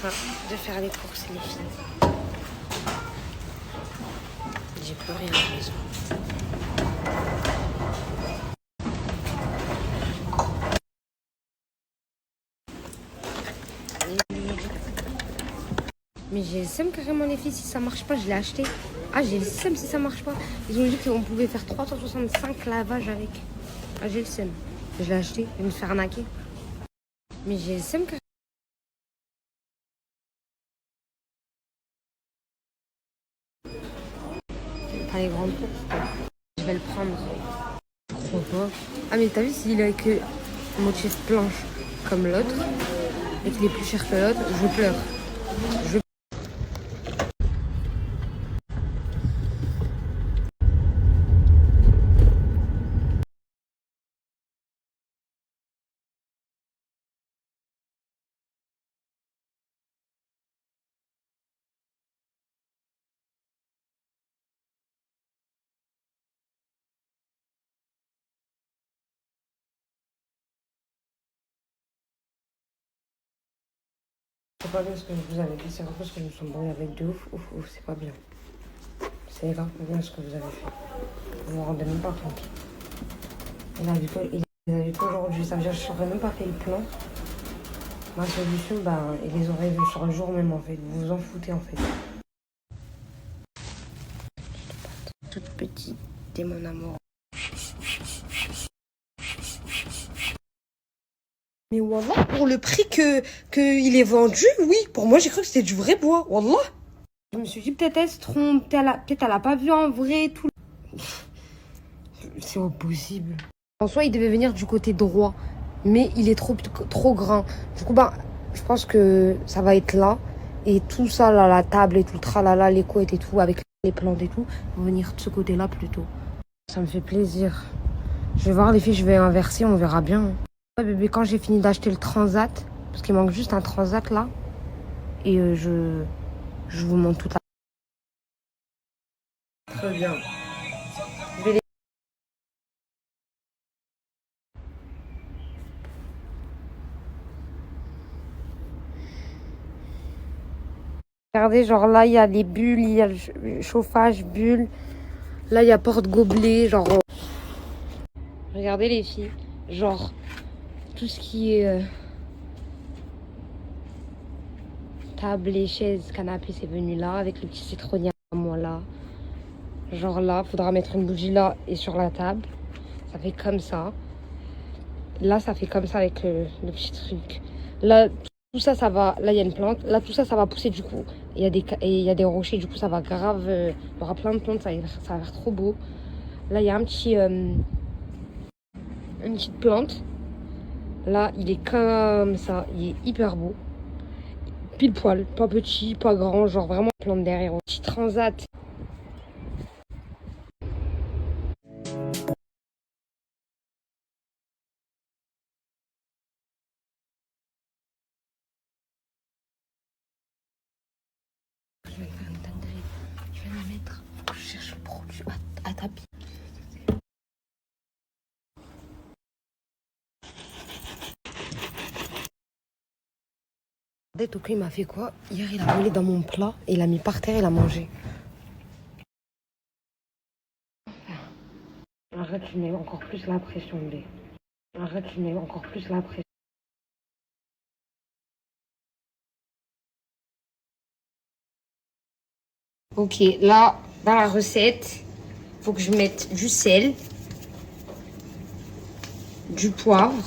De faire les courses, les filles. J'ai plus rien à la maison. Mais j'ai le seum carrément, les filles, si ça marche pas, je l'ai acheté. Ah, j'ai le seum si ça marche pas. Ils ont dit qu'on pouvait faire 365 lavages avec. Ah, j'ai le seum. Je l'ai acheté, je vais me faire arnaquer. Mais j'ai le seum carrément. Pas les grandes courses, quoi. Je vais le prendre. Je crois pas. Ah, mais t'as vu s'il est que motif planche comme l'autre et qu'il est plus cher que l'autre, je pleure. C'est pas bien ce que je vous avais fait, c'est parce que je me suis embrouillée avec de ouf, c'est pas bien. C'est grave pas bien ce que vous avez fait. Vous vous rendez même pas compte. Il a vu qu'aujourd'hui, ça veut dire que je n'aurais même pas fait le plan. Ma solution, ils les auraient vus sur le jour même en fait. Vous vous en foutez en fait. Toute petite, t'es mon amour. Mais Wallah, pour le prix que il est vendu, oui, pour moi j'ai cru que c'était du vrai bois, Wallah. Je me suis dit peut-être elle se trompe, peut-être elle a pas vu en vrai tout. C'est impossible. En soi, il devait venir du côté droit, mais il est trop grand. Du coup, je pense que ça va être là. Et tout ça, là, la table et tout, le tralala, les couettes et tout, avec les plantes et tout, vont venir de ce côté-là plutôt. Ça me fait plaisir. Je vais voir les filles, je vais inverser, on verra bien. Ouais, bébé, quand j'ai fini d'acheter le transat, parce qu'il manque juste un transat là, et je vous montre toute la... Très bien. Regardez, genre là, il y a les bulles, il y a le chauffage, bulles. Là, il y a porte-gobelet, genre... Regardez les filles, genre, tout ce qui est table et chaises, canapé, c'est venu là, avec le petit citronnier à moi là. Genre là, faudra mettre une bougie là et sur la table. Ça fait comme ça. Là, ça fait comme ça avec le petit truc. Là, tout ça, ça va... Là, il y a une plante. Là, tout ça, ça va pousser du coup. Il y a des rochers, du coup, ça va grave... il y aura plein de plantes, ça va l'air trop beau. Là, il y a un petit... une petite plante. Là, il est comme ça. Il est hyper beau. Pile poil. Pas petit, pas grand. Genre vraiment plante derrière. Petit transat. Je vais faire une dinguerie. Je vais me mettre. Je cherche le produit à tapis. Regardez, Toko, il m'a fait quoi? Hier, il a volé dans mon plat et il l'a mis par terre et il a mangé. Arrête, tu mets encore plus la pression, B. Arrête, tu mets encore plus la pression. Ok, là, dans la recette, faut que je mette du sel, du poivre,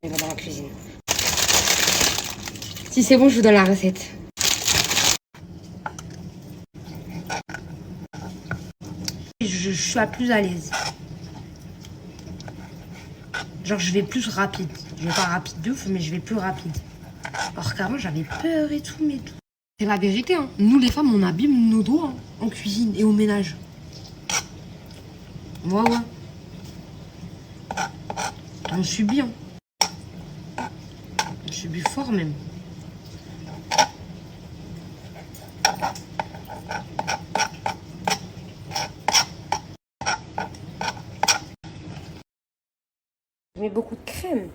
on va dans la cuisine. Si c'est bon, je vous donne la recette. Je suis la plus à l'aise. Genre, je vais plus rapide. Je vais pas rapide de ouf, mais je vais plus rapide. Alors qu'avant, j'avais peur et tout, mais tout. C'est la vérité, hein. Nous, les femmes, on abîme nos doigts hein, en cuisine et au ménage. Ouais, ouais. On subit, hein. On subit fort, même. Je mets beaucoup de crème.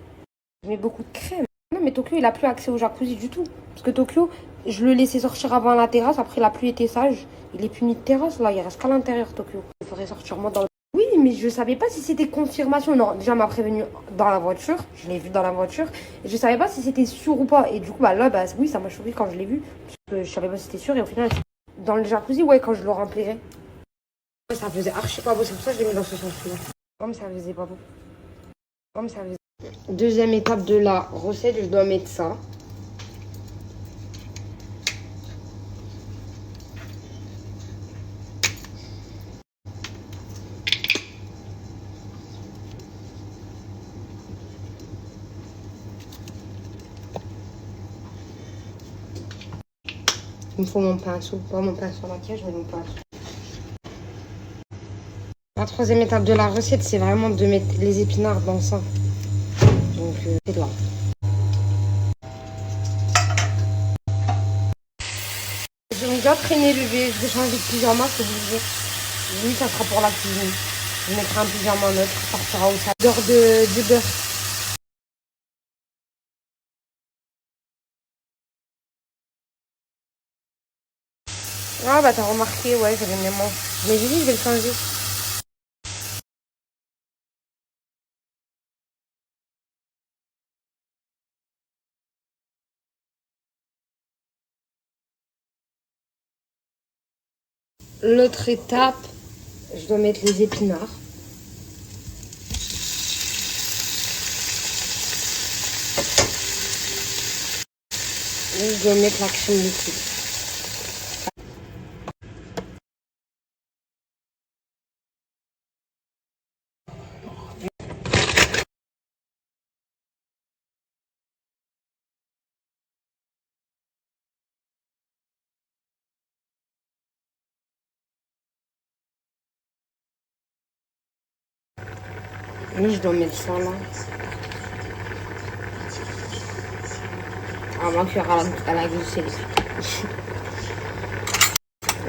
Je mets beaucoup de crème. Non, mais Tokyo, il a plus accès au jacuzzi du tout. Parce que Tokyo, je le laissais sortir avant la terrasse. Après, il a plus été sage. Il est puni de terrasse, là. Il reste qu'à l'intérieur, Tokyo. Il faudrait sortir moi dans le... Oui, mais je savais pas si c'était confirmation. Non, déjà, elle m'a prévenu dans la voiture. Je l'ai vu dans la voiture. Et je savais pas si c'était sûr ou pas. Et du coup, bah là, bah oui, ça m'a choqué quand je l'ai vu. Parce que je savais pas si c'était sûr. Et au final, dans le jacuzzi, ouais, quand je le remplirai. Ouais, ça faisait archi pas beau. C'est pour ça que je l'ai mis dans ce sens-là. Comme ça faisait pas beau. Comme ça faisait. Deuxième étape de la recette, je dois mettre ça. Il me faut mon pinceau. Pas mon pinceau à maquillage, mais mon pinceau. La troisième étape de la recette, c'est vraiment de mettre les épinards dans ça. Donc, c'est là. Je vais déjà traîner le bébé. Je vais changer de pyjama, c'est obligé. Lui, ça sera pour la cuisine. Je mettrai un pyjama neutre. Ça partira au saveur du beurre. Ah bah t'as remarqué, ouais, j'avais mes manches. Mais j'ai dit, je vais le changer. L'autre étape, je dois mettre les épinards. Et je dois mettre la crème liquide. Là, je dois mettre ça là. Avant qu'il y aura à la glisser.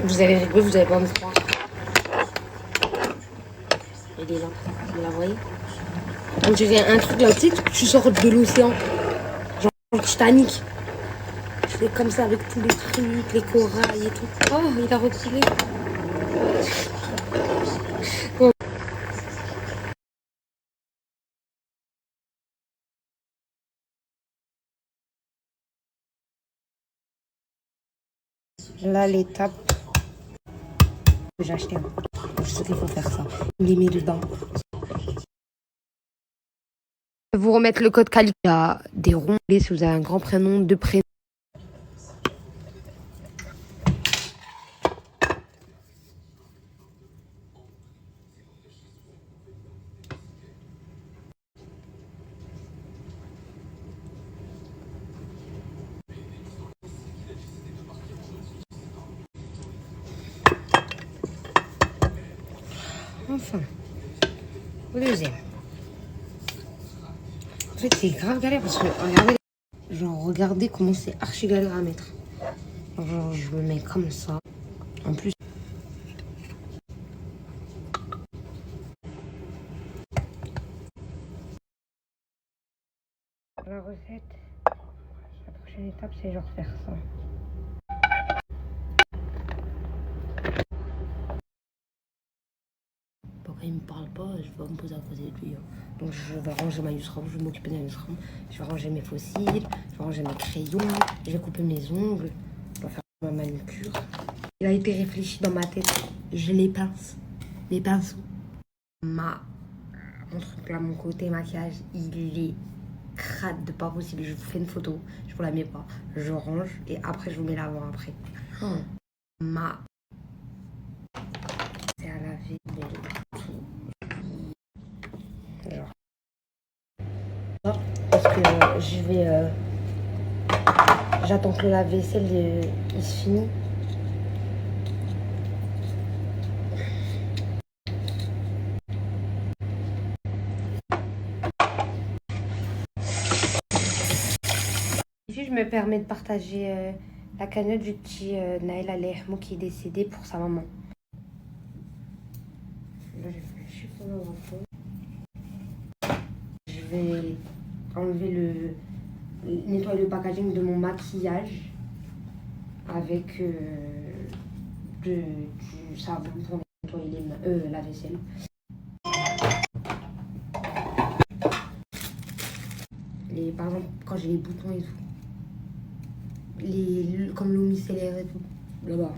Vous avez rigolé, vous avez pas me croire. Il est là, vous la voyez? On dirait un truc là, tu sais, tu sors de l'océan. Genre Titanic. Je fais comme ça avec tous les trucs, les corails et tout. Oh, il a reculé. Oh. Là, l'étape que j'ai acheté. Je sais qu'il faut faire ça. On les met dedans. Vous remettre le code qualité. Il y a des ronds. Si vous avez un grand prénom, deux prénoms. Enfin, au deuxième. En fait, c'est grave galère parce que regardez, genre, regardez comment c'est archi galère à mettre. Genre, je me mets comme ça. En plus, la recette, la prochaine étape, c'est genre faire ça. Pourquoi il me parle pas, je vais me poser à côté de lui. Donc je vais ranger ma Yusram, je vais m'occuper de la Yusram. Je vais ranger mes fossiles, je vais ranger mes crayons, je vais couper mes ongles, je vais faire ma manucure. Il a été réfléchi dans ma tête. Je les pince, les pinceaux. Mon truc là, mon côté maquillage, il est crade de pas possible. Je vous fais une photo, je vous la mets pas. Je range et après je vous mets l'avant après. C'est à laver. Genre. Parce que je vais. J'attends que le lave-vaisselle il se finisse. Ici, je me permets de partager la cagnotte du petit Naël Alehmo qui est décédé pour sa maman. Là, je vais chiffonner un peu. Je vais enlever nettoyer le packaging de mon maquillage avec du savon pour nettoyer la vaisselle. Par exemple, quand j'ai les boutons et tout. Comme l'eau micellaire et tout. Là-bas.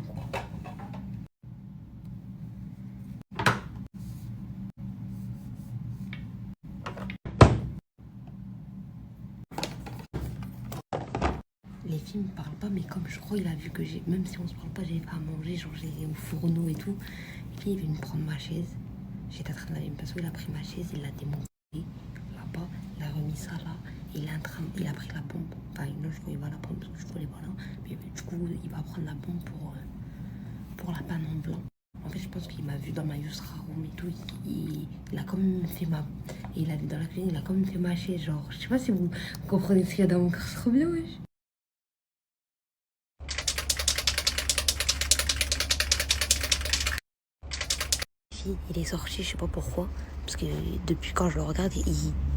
Les filles me parlent pas, mais comme je crois il a vu que même si on se parle pas, j'avais pas à manger, genre j'ai au fourneau et tout. Et puis il est venu me prendre ma chaise. J'étais en train d'aller me passer, il a pris ma chaise, il l'a démontée là-bas, il a remis ça là, et il a pris la bombe. Enfin non, je crois qu'il va la prendre parce que je crois qu'il est pas là. Mais du coup, il va prendre la bombe pour la panne en blanc. En fait, je pense qu'il m'a vu dans ma Yusra Room et tout. Il a quand même fait et il a vu dans la cuisine, il a quand même fait ma chaise. Genre, je sais pas si vous comprenez ce qu'il y a dans mon cœur, c'est trop bien, wesh. Il est sorti, je sais pas pourquoi. Parce que depuis quand je le regarde,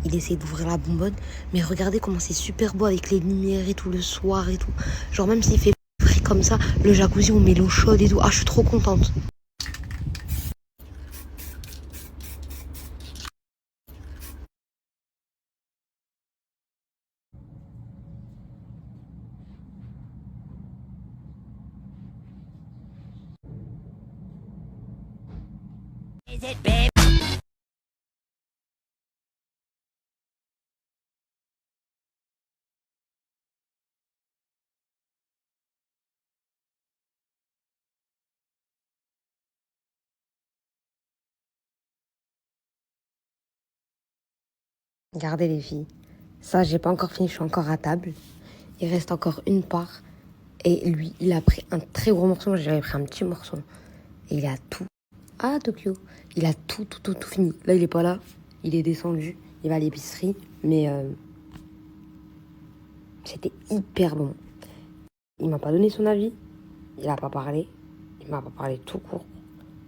il essaie d'ouvrir la bonbonne. Mais regardez comment c'est super beau avec les lumières et tout le soir et tout. Genre, même s'il fait frais comme ça, le jacuzzi, on met l'eau chaude et tout. Ah, je suis trop contente. Regardez les filles. Ça, j'ai pas encore fini, je suis encore à table. Il reste encore une part. Et lui, il a pris un très gros morceau. Moi, j'avais pris un petit morceau. Et il a tout. Ah, Tokyo. Il a tout fini. Là, il est pas là. Il est descendu. Il va à l'épicerie. Mais c'était hyper bon. Il m'a pas donné son avis. Il a pas parlé. Il m'a pas parlé tout court.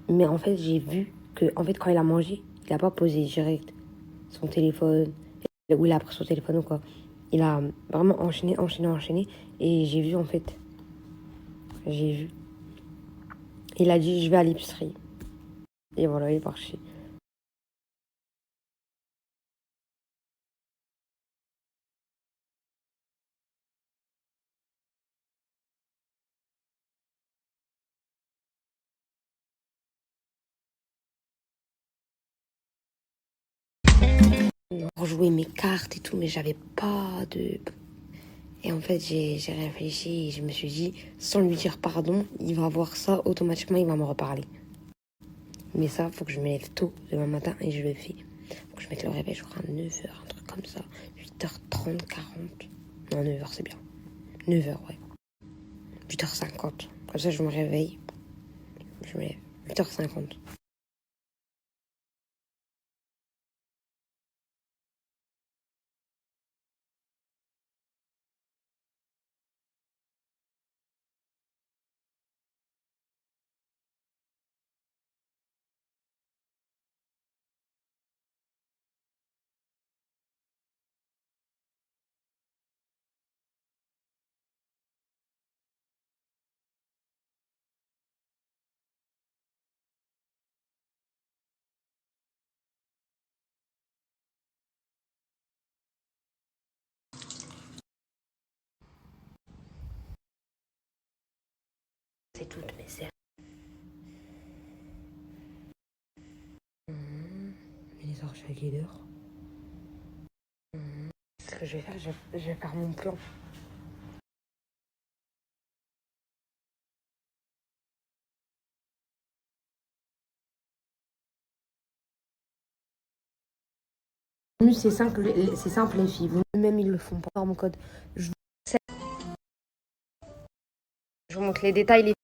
Mais en fait, j'ai vu que quand il a mangé, il a pas posé direct son téléphone. Ou il a pris son téléphone ou quoi. Il a vraiment enchaîné. Et j'ai vu, Il a dit, je vais à l'épicerie. Et voilà, il est parti. Rejouer mes cartes et tout, mais j'avais pas de... Et en fait, j'ai réfléchi et je me suis dit, sans lui dire pardon, il va voir ça, automatiquement, il va me reparler. Mais ça, faut que je me lève tôt demain matin et je le fais. Faut que je mette le réveil, je crois, à 9h, un truc comme ça. 8h30, 40. Non, 9h, c'est bien. 9h, ouais. 8h50. Comme ça, je me réveille. Je me lève. 8h50. C'est toutes mes serres. Il est sorti à quelle heure? Ce que je vais faire, je vais faire mon plan. C'est simple les filles. Même ils le font pas. Mon code. Je vous montre les détails.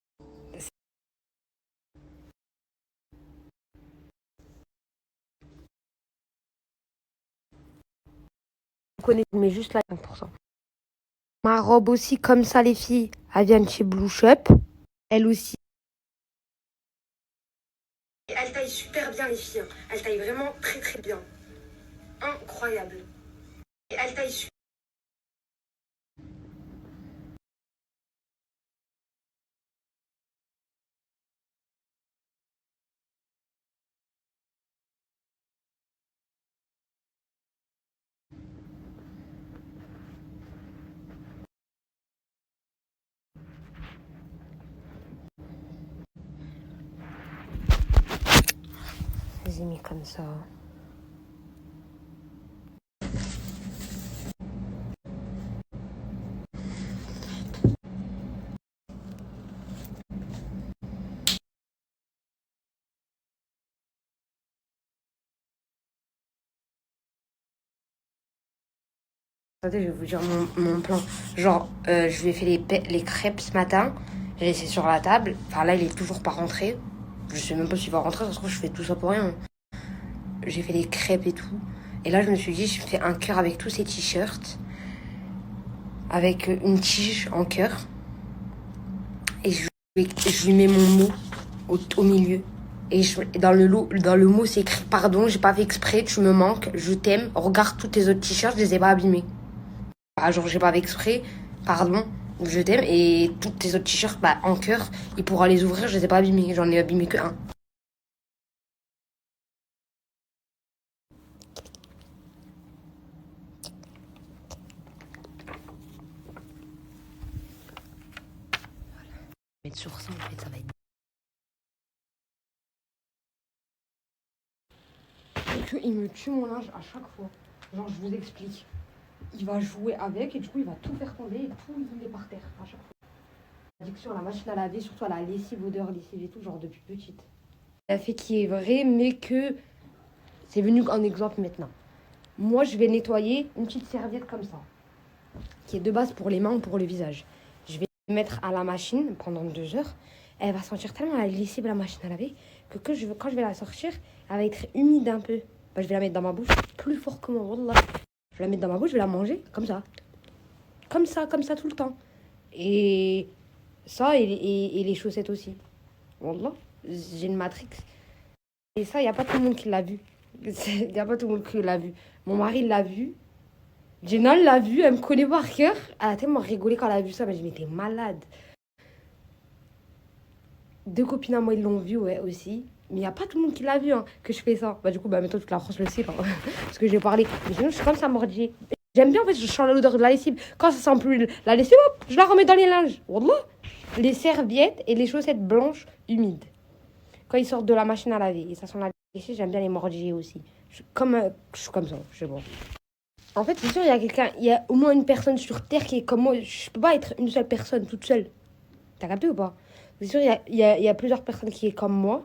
Vous connaissez, mais juste là, 5%. Ma robe aussi, comme ça, les filles, elle vient de chez Blue Shop. Elle aussi. Elle taille super bien, les filles. Elle taille vraiment très bien. Incroyable. Elle taille su. Je les ai mis comme ça. Attendez, je vais vous dire mon plan. Genre, je lui ai fait les crêpes ce matin. J'ai laissé sur la table. Enfin, là, il est toujours pas rentré. Je sais même pas s'il va rentrer. Ça se trouve, je fais tout ça pour rien. J'ai fait les crêpes et tout. Et là, je me suis dit, je fais un cœur avec tous ces t-shirts. Avec une tige en cœur. Et je lui mets mon mot au milieu. Et dans le mot, c'est écrit pardon, j'ai pas fait exprès, tu me manques, je t'aime. Regarde tous tes autres t-shirts, je les ai pas abîmés. Bah, genre, j'ai pas fait exprès, pardon, je t'aime. Et tous tes autres t-shirts, bah, en cœur, il pourra les ouvrir, je les ai pas abîmés. J'en ai abîmé que un. Mettre sur ça, en fait, ça va être. Et qu'il me tue mon linge à chaque fois. Genre, je vous explique. Il va jouer avec et du coup, il va tout faire tomber et tout, il est par terre à chaque fois. L'addiction à la machine à laver, surtout à la lessive, odeur, lessive et tout, genre depuis petite. La fait qui est vrai, mais que c'est venu en exemple maintenant. Moi, je vais nettoyer une petite serviette comme ça, qui est de base pour les mains ou pour le visage. Je vais mettre à la machine pendant 2 heures. Elle va sentir tellement la lessive, la machine à laver, que quand je vais la sortir, elle va être humide un peu. Bah, je vais la mettre dans ma bouche plus fort que moi, wallah. Je vais la mettre dans ma bouche, je vais la manger comme ça. Comme ça tout le temps. Et ça, et les chaussettes aussi. Wallah, j'ai une matrix. Et ça, il n'y a pas tout le monde qui l'a vu. Il n'y a pas tout le monde qui l'a vu. Mon mari l'a vu. Jenna l'a vu, elle me connaît par cœur. Elle a tellement rigolé quand elle a vu ça. Mais je m'étais malade. 2 copines à moi, ils l'ont vu, ouais, aussi. Mais il n'y a pas tout le monde qui l'a vu, hein, que je fais ça. Bah, du coup, bah, maintenant, toute la France le sait, parce que j'ai parlé. Mais sinon, je suis comme ça, mordier. J'aime bien, en fait, je sens l'odeur de la lessive. Quand ça sent plus la lessive, hop, je la remets dans les linges. Wallah. Les serviettes et les chaussettes blanches humides. Quand ils sortent de la machine à laver. Et ça sent la lessive, j'aime bien les mordier aussi. Je suis comme ça, je sais pas. En fait, c'est sûr, il y a au moins une personne sur Terre qui est comme moi. Je peux pas être une seule personne, toute seule. T'as capté ou pas? C'est sûr, il y a plusieurs personnes qui est comme moi.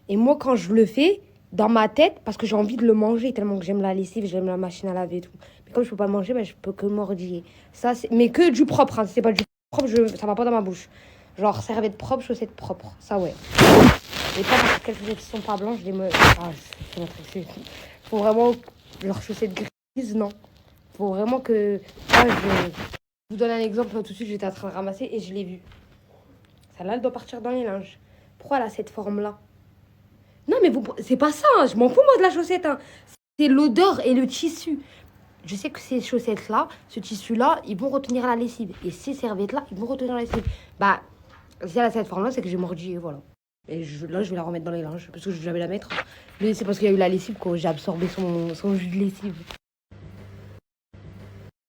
Et moi, quand je le fais, dans ma tête, parce que j'ai envie de le manger, tellement que j'aime la lessive, j'aime la machine à laver et tout. Mais comme je peux pas le manger, ben, je peux que mordiller. Ça, mais que du propre, hein. Si c'est pas du propre, ça va pas dans ma bouche. Genre, serviette propre, chaussettes propres. Ça, ouais. Et pas parce que les chaussettes qui sont pas blanches, je les me... Ah, c'est notre excuse. Faut vraiment... Leurs chaussettes grises, non. Faut vraiment que... Ah, je vous donne un exemple. Tout de suite, j'étais en train de ramasser et je l'ai vu. Celle-là, elle doit partir dans les linges. Pourquoi elle a cette forme-là? Non, mais c'est pas ça. Hein. Je m'en fous, moi, de la chaussette. Hein. C'est l'odeur et le tissu. Je sais que ces chaussettes-là, ce tissu-là, ils vont retenir la lessive. Et ces serviettes-là, ils vont retenir la lessive. Bah, si elle a cette forme-là, c'est que j'ai mordi et voilà. Et là, je vais la remettre dans les linges. Parce que je vais la mettre. Mais c'est parce qu'il y a eu la lessive que j'ai absorbé son jus de lessive.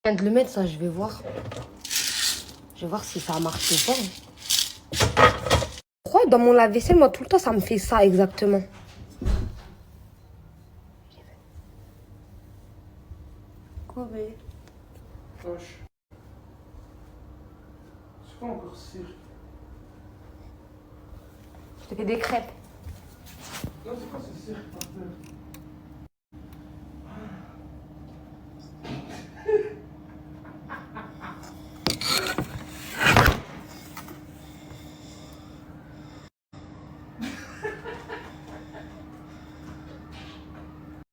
Je viens de le mettre, ça, je vais voir. Je vais voir si ça a marché ou pas. Pourquoi dans mon lave-vaisselle, moi, tout le temps, ça me fait ça exactement? Quoi, mais... Wesh. C'est quoi encore ce cirque? Je te fais des crêpes. Non, c'est quoi ce cirque par terre?